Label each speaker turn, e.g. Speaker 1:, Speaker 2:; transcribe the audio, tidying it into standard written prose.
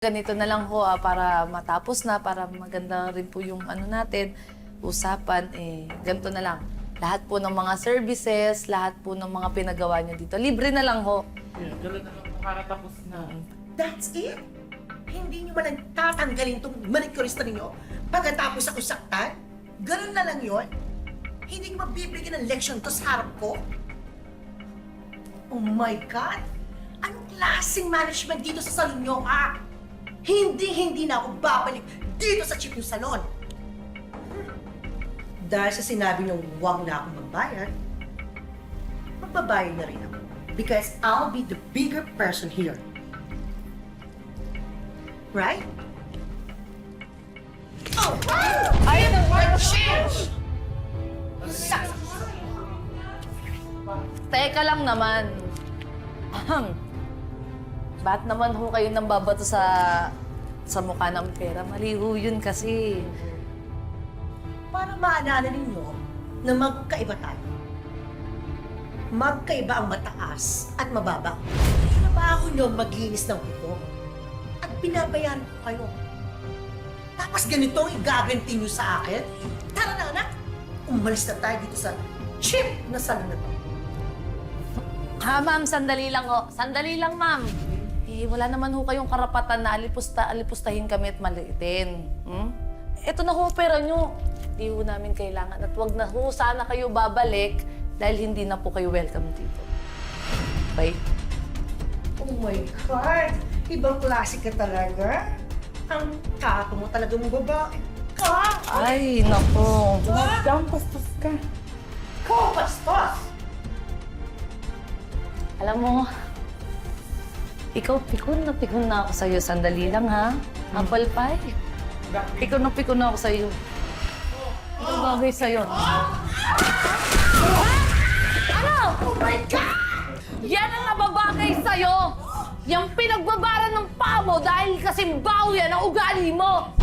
Speaker 1: Ganito na lang ho para matapos na, para maganda rin po yung ano natin, usapan, ganito na lang. Lahat po ng mga services, lahat po ng mga pinagawa niyo dito, libre na lang ho.
Speaker 2: Yeah, ganun na lang po para tapos na.
Speaker 3: That's it? Hindi nyo ba nagtatanggalin itong manicurista ninyo pagkatapos ako saktan? Ganun na lang yon? Hindi nyo mabibigyan ng leksyon to sa harap ko? Oh my God! Anong klaseng management dito sa salon nyo, ha? Hindi na ako babalik dito sa Chip yung salon. Dahil sa sinabi nyo huwag na akong magbayad, magbabayad na rin ako. Because I'll be the bigger person here. Right? Oh!
Speaker 1: Ay,
Speaker 3: Change!
Speaker 1: teka lang naman. Ba't naman ho kayo nang babato sa mukha ng pera? Mali ho yun kasi.
Speaker 3: Para maalala ninyo na magkaiba tayo. Magkaiba ang mataas at mababa. Trabaho nyo maglinis ng kuko. At binabayaran ko kayo. Tapos ganito ang igaganti nyo sa akin? Tara na, anak! Umalis na tayo dito sa cheap na salon na to.
Speaker 1: Ha, ma'am, sandali lang ho. Sandali lang, ma'am. Wala naman ho kayong karapatan na alipustahin kami at maliitin. Ito na ho pera nyo. Hindi ho namin kailangan. At wag na ho sana kayo babalik dahil hindi na po kayo welcome dito. Bye.
Speaker 3: Oh my God! Ibang klase ka talaga. Ang tato mo talaga mong babae. Ka!
Speaker 1: Ay, nako.
Speaker 2: Madam, paspas ka.
Speaker 3: Ko, paspas!
Speaker 1: Alam mo, ikaw pikon na ako sa'yo. Sandali lang, ha? Apple pie. Pikon na ako sa'yo. Ito bagay sa'yo. Ano?
Speaker 3: Oh my God!
Speaker 1: Yan ang nababagay sa'yo! Yung pinagbabaran ng paa mo dahil kasi baho yan ang ugali mo!